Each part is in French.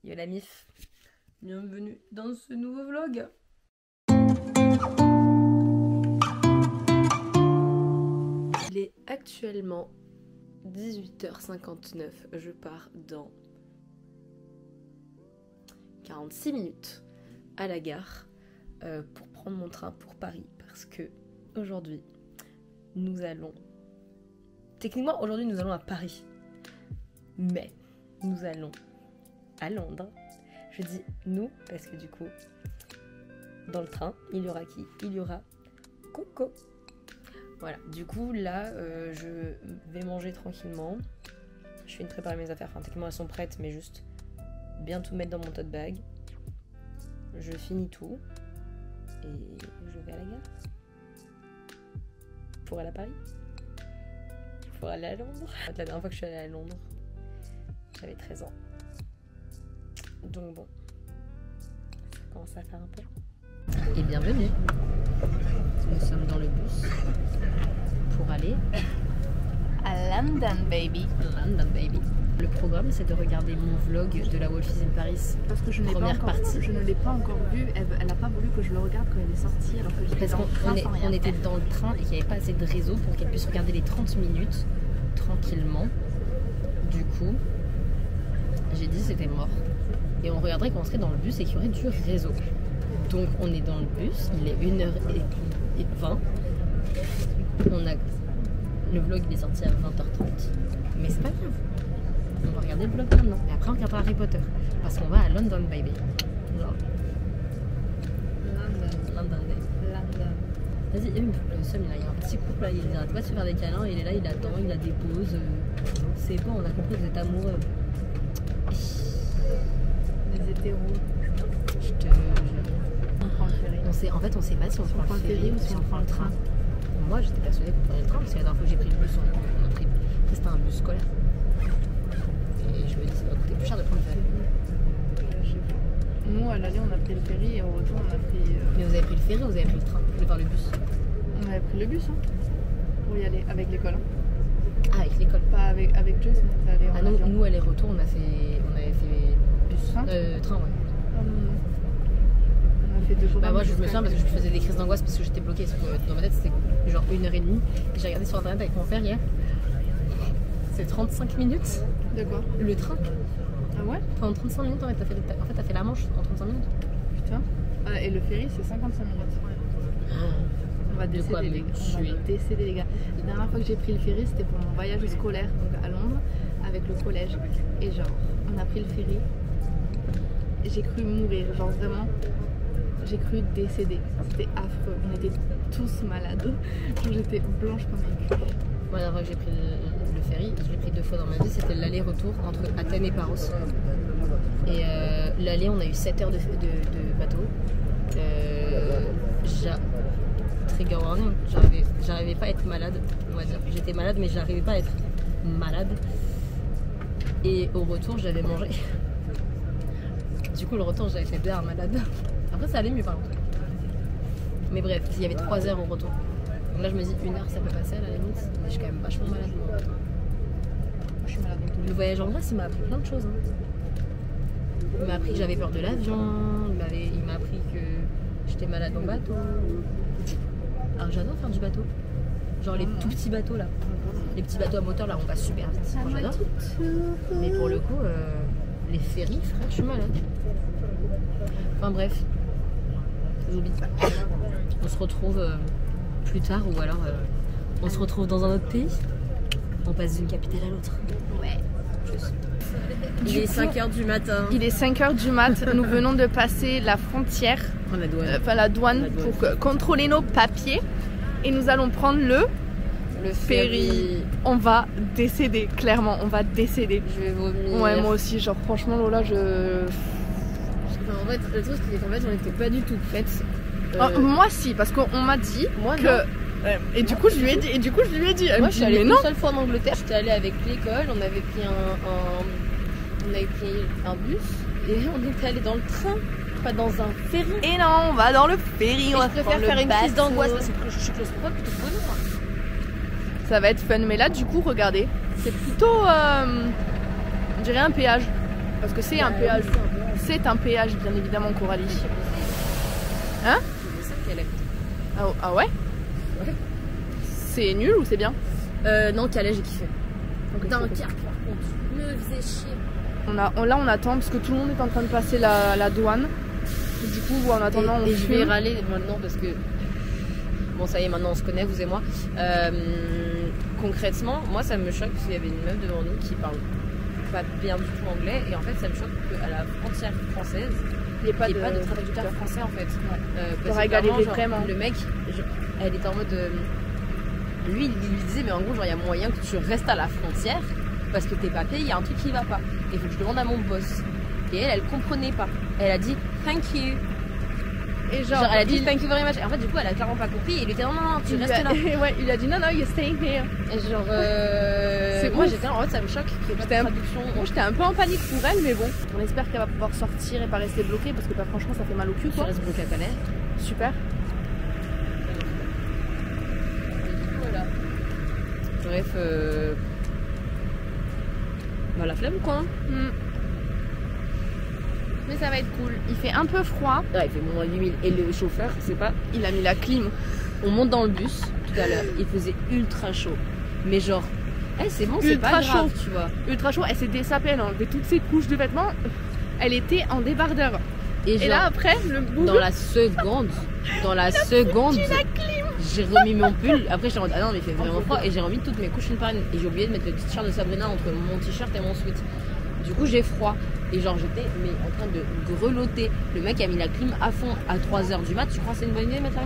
Yo la mif, bienvenue dans ce nouveau vlog. Il est actuellement 18h59, je pars dans 46 minutes à la gare pour prendre mon train pour Paris parce que aujourd'hui nous allons... Techniquement aujourd'hui nous allons à Paris, mais nous allons à Londres. Je dis nous parce que du coup dans le train il y aura qui? Il y aura Coco. Voilà, du coup là je vais manger tranquillement. Je viens de préparer mes affaires, enfin techniquement elles sont prêtes mais juste bien tout mettre dans mon tote bag. Je finis tout et je vais à la gare pour aller à Paris, pour aller à Londres. La dernière fois que je suis allée à Londres j'avais 13 ans, donc bon, ça commence à faire un peu. Et bienvenue, nous sommes dans le bus pour aller à London baby. London baby. Le programme c'est de regarder mon vlog de la Wolf is in Paris. Parce que je ne l'ai pas encore vu. Elle n'a pas voulu que je le regarde quand elle est sortie alors que j'étais dans le train. On était dans le train et qu'il n'y avait pas assez de réseau pour qu'elle puisse regarder les 30 minutes tranquillement. Du coup, j'ai dit c'était mort. Et on regarderait quand on serait dans le bus et qu'il y aurait du réseau. Donc on est dans le bus, il est 1h20. Le vlog il est sorti à 20h30. Mais c'est pas grave. On va regarder le vlog maintenant. Et après on regardera Harry Potter. Parce qu'on va à London baby. Genre. London baby. Vas-y, le seum là, il y a un petit couple là, il n'arrête pas de se faire des câlins, il est là, il attend, il a des pauses. C'est bon, on a compris que vous êtes amoureux. Les hétéros. Je te... On prend le ferry. En fait, on sait pas si on prend le ferry ou si on prend le train. Moi, j'étais persuadée qu'on prenait le train parce que la dernière fois que j'ai pris le bus, on a pris... C'était un bus scolaire. Et je me dis, ça va coûter plus cher de prendre le ferry. Nous, à l'aller, on a pris le ferry et au retour, on a pris... Mais vous avez pris le ferry ou vous avez pris le train? Je vais par le bus. On avait pris le bus, hein, pour y aller, avec l'école. Hein. Ah, avec l'école. Pas avec Joyce, on était allé en avion. Nous, aller-retour, on avait fait bus. Train, train, ouais. Ah, non. On a fait 2 jours. Bah moi, je me souviens parce que je faisais des crises d'angoisse parce que j'étais bloquée. Parce que dans ma tête, c'était genre 1h30. Et j'ai regardé sur internet avec mon père hier. C'est 35 minutes. De quoi? Le train. Ah ouais? Pendant 35 minutes, en fait, t'as fait la Manche en 35 minutes. Putain. Ah, et le ferry, c'est 55 minutes. On va décéder, les gars. On va décéder, les gars. La dernière fois que j'ai pris le ferry, c'était pour mon voyage scolaire donc à Londres avec le collège. Et genre, on a pris le ferry. J'ai cru mourir, genre vraiment. J'ai cru décéder. C'était affreux. On était tous malades. J'étais blanche comme une cuve. Moi, la dernière fois que j'ai pris le ferry, je l'ai pris 2 fois dans ma vie, c'était l'aller-retour entre Athènes et Paros. Et l'aller, on a eu 7 heures de bateau. Trigger warning, j'arrivais pas à être malade, on va dire. J'étais malade, mais j'arrivais pas à être malade. Et au retour, j'avais mangé. Du coup, le retour, j'avais fait bien malade. Après, ça allait mieux par contre. Mais bref, il y avait 3 heures au retour. Donc là, je me dis 1 heure, ça peut passer à la limite. Mais je suis quand même vachement malade. Je suis malade. Le voyage en Grèce, il m'a appris plein de choses. Hein. Il m'a appris que j'avais peur de l'avion. Il m'a appris que j'étais malade en bateau. Alors j'adore faire du bateau. Genre les tout petits bateaux là. Les petits bateaux à moteur là, on va super vite. Moi, j'adore. Mais pour le coup, les ferries, frère, je suis malade. Enfin bref. J'oublie. On se retrouve plus tard ou alors on se retrouve dans un autre pays. On passe d'une capitale à l'autre. Ouais. Il est 5h du matin. Il est 5h du mat. Nous venons de passer la frontière, la douane pour contrôler nos papiers. Et nous allons prendre le ferry. On va décéder, clairement, on va décéder. Je vais vomir. Ouais, moi aussi, genre franchement, Lola, en fait, le truc c'est qu'en fait, on n'était pas du tout prêtes. Moi si, parce qu'on m'a dit que... Et du coup je lui ai dit, moi je suis allée une seule fois en Angleterre, j'étais allée avec l'école, on avait pris un bus et on était allé dans le train, pas dans un ferry. Et non, on va dans le ferry, on va faire une crise d'angoisse parce que je suis claustrophobe plutôt que moi. Ça va être fun, mais là du coup regardez, c'est plutôt, on dirait un péage. Parce que c'est un péage. C'est un péage, bien évidemment, Coralie. Hein? C'est ça qu'elle aime. Ah ouais? Ouais. C'est nul ou c'est bien? Non, Calais, j'ai kiffé. Okay, Dunkerque, par contre, me faisait chier. Là, on attend parce que tout le monde est en train de passer la douane. Du coup, en attendant, et je vais râler maintenant parce que. Bon, ça y est, maintenant on se connaît, vous et moi. Concrètement, moi ça me choque parce qu'il y avait une meuf devant nous qui parle pas bien du tout anglais. Et en fait, ça me choque qu'à la frontière française, il n'y ait pas de traducteur français en fait. Parce que galéré genre, vraiment. Le mec, elle était en mode. Lui, il lui disait, mais en gros, il y a moyen que tu restes à la frontière parce que tes papiers, il y a un truc qui va pas. Et il faut que je demande à mon boss. Et elle comprenait pas. Elle a dit thank you. Et genre elle a dit thank you very much. Et en fait, du coup, elle a clairement pas compris. Et il était non, tu restes là. Ouais, il a dit non, you're staying here. Et genre, moi j'étais en fait, ça me choque qu'il y ait pas de traduction. Moi j'étais un peu en panique pour elle, mais bon. On espère qu'elle va pouvoir sortir et pas rester bloquée parce que bah, franchement, ça fait mal au cul quoi. Tu restes bloquée à Calais. Super. Voilà. Bref, bah la flemme quoi. Mais ça va être cool. Il fait un peu froid. Ouais, il fait moins 8000. Et le chauffeur, c'est pas. Il a mis la clim. On monte dans le bus tout à l'heure. Il faisait ultra chaud. Mais genre, c'est bon, c'est pas grave, tu vois. Ultra chaud. Elle s'est désapée, elle a enlevé toutes ses couches de vêtements. Elle était en débardeur. Et genre, là après, dans la seconde, j'ai remis mon pull. Après, j'ai dit ah non, mais il fait vraiment froid. Et j'ai remis toutes mes couches une par une. Et j'ai oublié de mettre le t-shirt de Sabrina entre mon t-shirt et mon sweat. Du coup, j'ai froid. Et genre, j'étais en train de grelotter. Le mec a mis la clim à fond à 3h du mat. Tu crois que c'est une bonne idée de mettre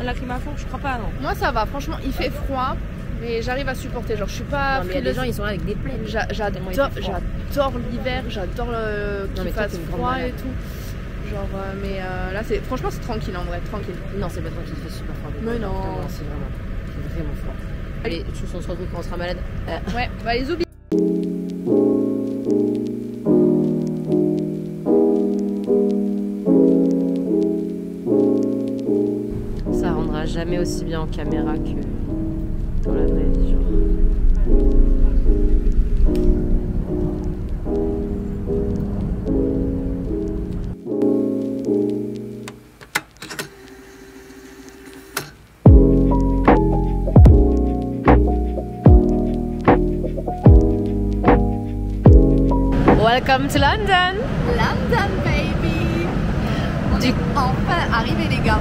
la clim à fond? Je crois pas, non. Moi, ça va. Franchement, il fait froid. Mais j'arrive à supporter. Genre, je suis pas. Non, mais il y a des gens, ils sont là avec des plaines. J'adore l'hiver. J'adore qu'il fasse froid et tout. Genre, mais là, franchement, c'est tranquille en vrai. Tranquille. Non, c'est pas tranquille. Il fait super froid. Mais non. C'est vraiment froid. Allez, on se retrouve quand on sera malade. Ouais, bah les oublie. Ça rendra jamais aussi bien en caméra que dans la vraie vie, genre. Welcome to London! London, baby! On est enfin arrivés, les gars.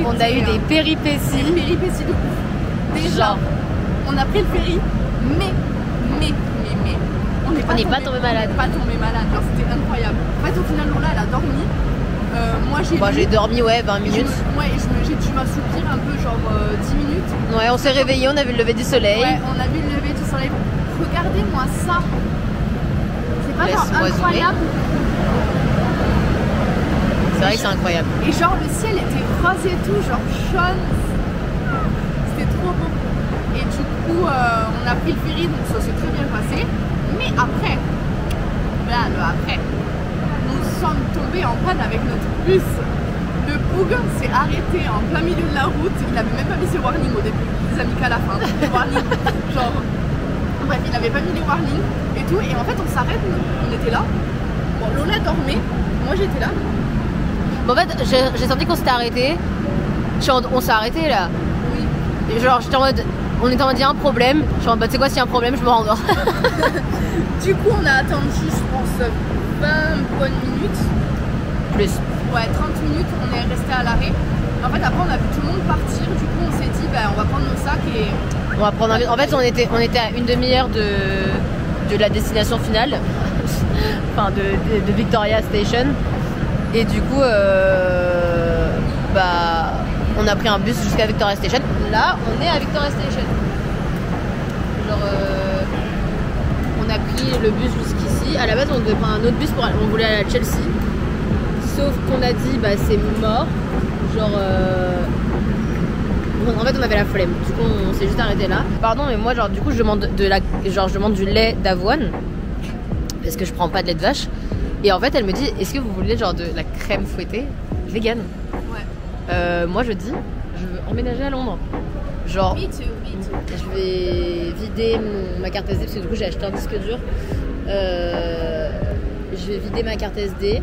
On a eu des péripéties. Des péripéties de ouf. Déjà, on a pris le ferry, mais, on n'est pas tombé malade. Genre, c'était incroyable. En fait, au final, Lola, elle a dormi. Moi, j'ai dormi, 20 minutes. J'ai dû m'assoupir un peu, genre 10 minutes. Ouais, on s'est réveillé, on a vu le lever du soleil. Ouais, on a vu le lever du soleil. Regardez-moi ça. C'est pas genre incroyable. C'est vrai que c'est incroyable. Et genre le ciel était rose et tout, genre jaune. C'était trop beau. Et du coup, on a pris le ferry, donc ça s'est très bien passé. Mais après, nous sommes tombés en panne avec notre bus. Le bougon s'est arrêté en plein milieu de la route. Il avait même pas mis ses warnings au début. Il les a mis qu'à la fin. Les warnings, genre. Bref, il avait pas mis les warnings et tout. Et en fait, on s'arrête, on était là. Bon, Lola dormait. Moi, j'étais là. En fait, j'ai senti qu'on s'était arrêté. On s'est arrêté là. Oui. Et genre, on était en mode, il y a un problème. Je suis en mode, c'est quoi s'il y a un problème, je me rendors. Du coup, on a attendu, je pense, 20 bonnes minutes. Plus. Ouais, 30 minutes, on est resté à l'arrêt. En fait, après, on a vu tout le monde partir. Du coup, on s'est dit, on va prendre nos sacs et. On va prendre un bus. En fait, on était à une demi-heure de la destination finale. Enfin, de Victoria Station. Et du coup, on a pris un bus jusqu'à Victoria Station. Là, on est à Victoria Station. Genre, on a pris le bus jusqu'ici. À la base, on devait prendre un autre bus on voulait aller à Chelsea. Sauf qu'on a dit, c'est mort. Genre, en fait, on avait la flemme. Du coup, on s'est juste arrêté là. Pardon, mais moi, genre, du coup, je demande je demande du lait d'avoine parce que je prends pas de lait de vache. Et en fait, elle me dit, est-ce que vous voulez genre de la crème fouettée vegan? Ouais. Moi, je dis, je veux emménager à Londres. Genre, me too. Je vais vider ma carte SD parce que du coup, j'ai acheté un disque dur. je vais vider ma carte SD.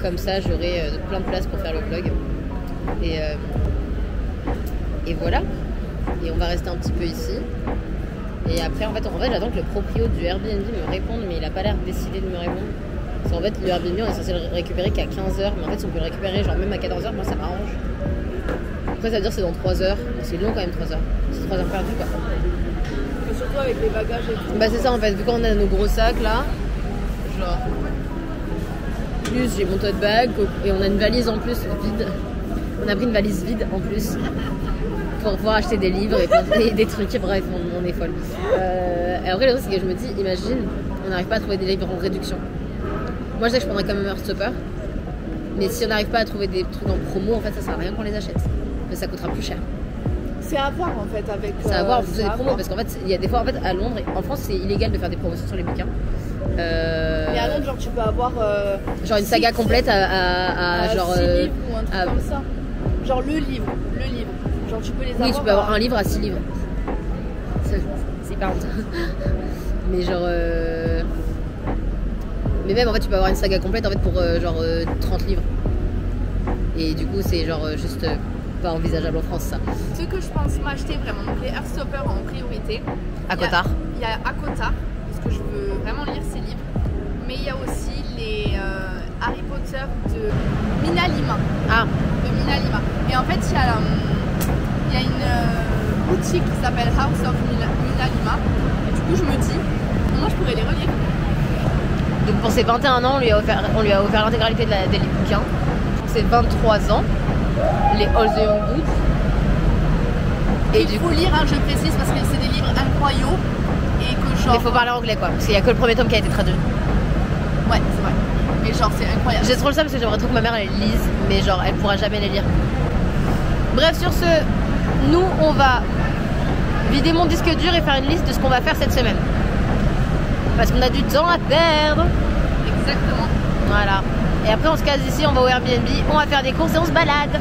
Comme ça, j'aurai plein de place pour faire le vlog. Et voilà. Et on va rester un petit peu ici. Et après, en fait j'attends que le proprio du Airbnb me réponde, mais il a pas l'air décidé de me répondre. Parce qu'en fait, le Airbnb, on est censé le récupérer qu'à 15h. Mais en fait, si on peut le récupérer genre même à 14h, moi ça m'arrange. Après, ça veut dire que c'est dans 3 heures. C'est long quand même, 3 heures. C'est 3 heures perdues, quoi. Et surtout avec les bagages et tout. Bah, c'est ça en fait. Vu qu'on a nos gros sacs là, genre. Plus j'ai mon tote bag et on a une valise en plus vide. On a pris une valise vide en plus. Pour pouvoir acheter des livres et des trucs. Bref, on est folle. Et après, le truc, c'est que je me dis, imagine, on n'arrive pas à trouver des livres en réduction. Moi, je sais que je prendrais quand même Heartstopper. Mais si on n'arrive pas à trouver des trucs en promo, en fait, ça sert à rien qu'on les achète. Mais ça coûtera plus cher. C'est à voir en fait avec. C'est à voir en fonction des promos. Parce qu'en fait, il y a des fois, en fait, à Londres, en France, c'est illégal de faire des promotions sur les bouquins. Mais à Londres, genre, tu peux avoir. Genre une saga complète à genre. 6 livres ou un truc comme ça. Genre le livre. Genre, tu peux les avoir. Oui, tu peux avoir un livre à 6 livres. C'est pas honte. Mais genre. Mais même en fait, tu peux avoir une saga complète en fait pour genre 30 livres. Et du coup, c'est genre juste pas envisageable en France ça. Ce que je pense m'acheter vraiment, donc les Heartstopper en priorité. À Cotard. Il y a à Cotard, parce que je veux vraiment lire ces livres. Mais il y a aussi les Harry Potter de Mina Lima. Ah. De Mina Lima. Et en fait, il y a une boutique qui s'appelle House of Mina Lima. Et du coup, je me dis, moi je pourrais les relire. Donc pour ses 21 ans, on lui a offert l'intégralité des bouquins. Pour ses 23 ans, les All the Young Boots. Et il faut lire, hein, je précise, parce que c'est des livres incroyables. Et que genre. Il faut parler anglais quoi, parce qu'il n'y a que le premier tome qui a été traduit. Ouais, c'est vrai. Mais genre, c'est incroyable. J'ai trop le seum parce que j'aimerais trop que ma mère elle lise, mais genre elle pourra jamais les lire. Bref, sur ce, nous on va vider mon disque dur et faire une liste de ce qu'on va faire cette semaine. Parce qu'on a du temps à perdre. Exactement. Voilà. Et après on se case ici, on va au Airbnb, on va faire des courses et on se balade.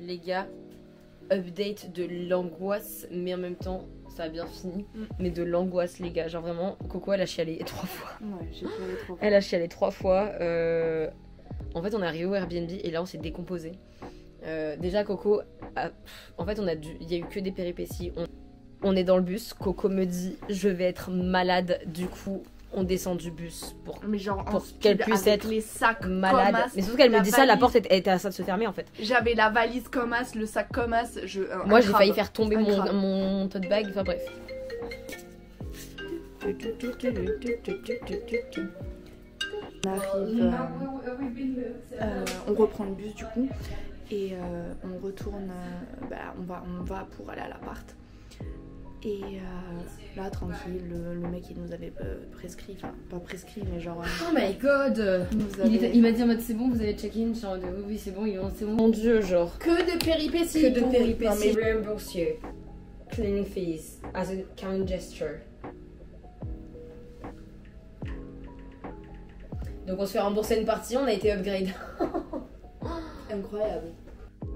Les gars, update de l'angoisse, mais en même temps ça a bien fini, mais de l'angoisse les gars, genre vraiment Coco elle a chialé 3 fois. Ouais, j'ai pleuré 3 fois. Elle a chialé 3 fois. En fait on est arrivé au Airbnb et là on s'est décomposé. Déjà Coco, en fait il y a eu que des péripéties. On est dans le bus, Coco me dit je vais être malade, du coup on descend du bus pour qu'elle puisse être les sacs malade. Mais surtout qu'elle me dit ça, la porte était à ça de se fermer en fait. J'avais la valise comme as, le sac comme as. Moi j'ai failli faire tomber mon tote bag, enfin bref. On arrive, on reprend le bus du coup et on retourne, on va pour aller à l'appart. Et là, tranquille, le mec il nous avait prescrit, enfin pas prescrit, mais genre. Oh my god! Il m'a dit en mode c'est bon, vous avez check-in, genre oui, c'est bon, c'est bon. Mon dieu, genre. Que de péripéties! Que de péripéties. Reimburse you. Cleaning fees as a kind gesture. Donc on se fait rembourser une partie, on a été upgrade. Incroyable.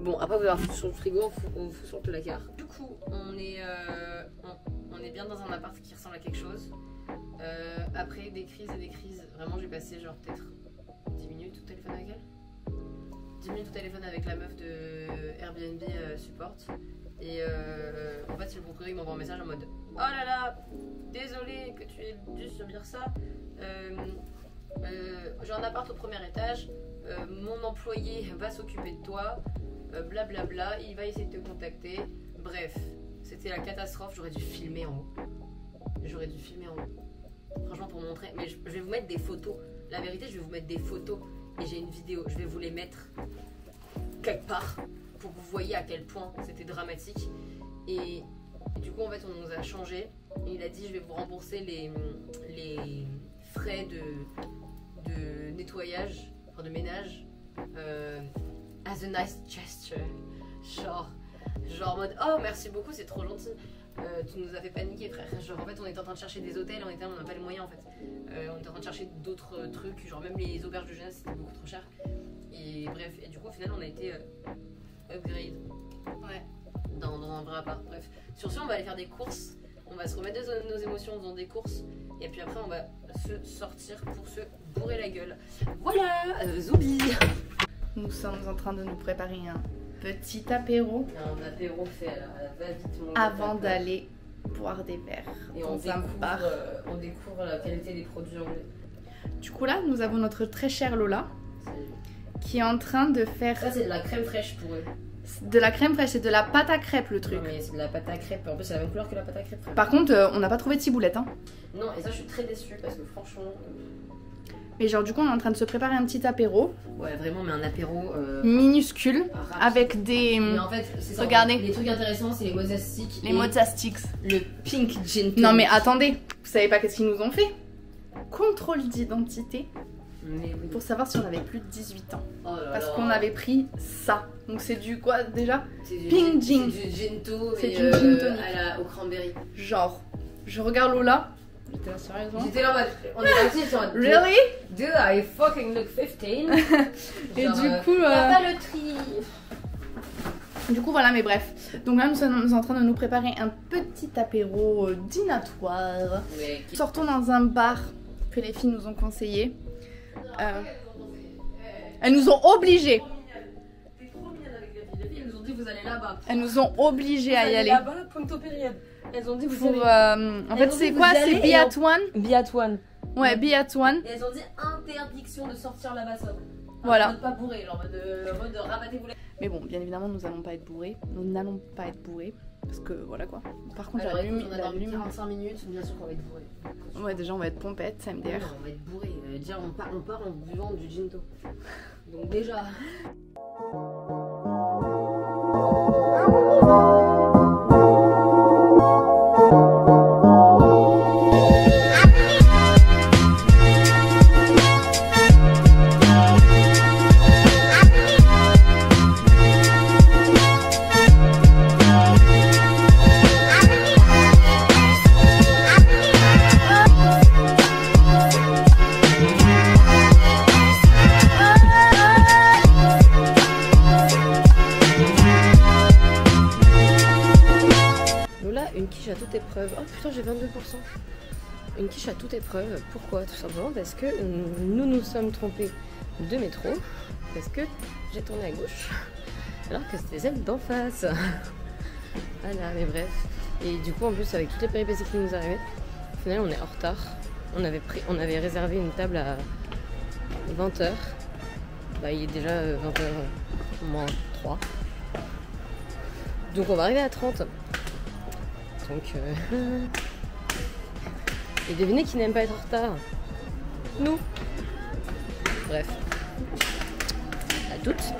Bon, après vous avez foutu sur le frigo, on fout sur le placard. Du coup, on est bien dans un appart qui ressemble à quelque chose. Après des crises, vraiment j'ai passé genre peut-être 10 minutes au téléphone avec elle. 10 minutes au téléphone avec la meuf de Airbnb support. Et en fait c'est le propriétaire qui m'envoie un message en mode oh là là, désolé que tu aies dû subir ça. J'ai un appart au premier étage, mon employé va s'occuper de toi, blablabla, il va essayer de te contacter. Bref, c'était la catastrophe, j'aurais dû filmer en haut. Franchement pour montrer, mais je vais vous mettre des photos. La vérité, je vais vous mettre des photos et j'ai une vidéo, je vais vous les mettre quelque part pour que vous voyez à quel point c'était dramatique. Et du coup en fait on nous a changé. Il a dit je vais vous rembourser les frais de nettoyage, enfin de ménage, as a nice gesture, genre en mode oh merci beaucoup c'est trop gentil, Tu nous as fait paniquer, frère. Genre, en fait, on était en train de chercher des hôtels, on n'a pas les moyens, en fait. On était en train de chercher d'autres trucs, genre même les auberges de jeunesse, c'était beaucoup trop cher. Et bref, et du coup, au final, on a été upgrade. Ouais. Dans un vrai appart, bref. Sur ce, on va aller faire des courses. On va se remettre de nos émotions en faisant des courses. Et puis après, on va se sortir pour se bourrer la gueule. Voilà, Zoubi. Nous sommes en train de nous préparer un petit apéro. Un apéro fait à la va-vite. Avant d'aller boire des verres et dans un bar. On découvre la qualité des produits anglais. Du coup là, nous avons notre très chère Lola qui est en train de faire... Ça c'est de la crème fraîche pour eux. De la crème fraîche, c'est de la pâte à crêpes le truc. Non mais c'est de la pâte à crêpes, en plus c'est la même couleur que la pâte à crêpes. Par contre, on n'a pas trouvé de ciboulette hein. Non, et ça je suis très déçue parce que franchement... Mais genre du coup on est en train de se préparer un petit apéro. Ouais vraiment, mais un apéro... minuscule, rapide. Avec des... Mais en fait, c'est ça. Regardez. Les trucs intéressants c'est les mozza sticks. Les mozza sticks. Le pink gin tonic. Non mais attendez, vous savez pas qu'est-ce qu'ils nous ont fait? Contrôle d'identité. Mais oui. Pour savoir si on avait plus de 18 ans. Oh là parce là. qu'on avait pris ça. Donc c'est du quoi déjà? Pink gin. C'est du ginto C'est et du gin tonic. au cranberry. Genre, je regarde Lola. J'étais là sérieusement. J'étais là en mode, on est parti sur un... Really? Do I fucking look 15? Et genre, du coup... y a pas le tri. Du coup voilà, mais bref. Donc là nous sommes en train de nous préparer un petit apéro dînatoire. Ouais. Sortons dans un bar que les filles nous ont conseillé. Elles nous ont obligés. T'es trop mignonne avec les filles. Les filles nous ont dit vous allez là-bas. Elles nous ont obligés à y aller. Là-bas, punto période. Elles ont dit vous Pour, allez... en fait c'est quoi? C'est Be at One. Be at One. Ouais, Be at One. Et elles ont dit interdiction de sortir là-bas sobre. Voilà. En mode pas bourré, genre en mode rabattez-vous les... Mais bon, bien évidemment nous n'allons pas être bourrés. Nous n'allons pas être bourrés. Parce que voilà quoi. Par contre, Alors, la écoute, on a lumière. dormi 45 minutes, bien sûr qu'on va être bourré. Ouais, déjà on va être pompette, ça me Non, dire. on va être bourré. Déjà on part en buvant du ginto. Donc déjà... Une quiche à toute épreuve. Oh putain, j'ai 22%. Une quiche à toute épreuve. Pourquoi? Tout simplement parce que nous sommes trompés de métro. Parce que j'ai tourné à gauche. Alors que c'était celle d'en face. Voilà, mais bref. Et du coup, en plus, avec toutes les péripéties qui nous arrivaient, au final, on est en retard. On avait réservé une table à 20h. Bah, il est déjà 20h moins 3. Donc, on va arriver à 30. Donc, et devinez qui n'aime pas être en retard? Nous. Bref. À toutes.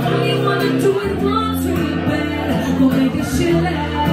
Only wanna do it once, really bad. We'll make this shit last.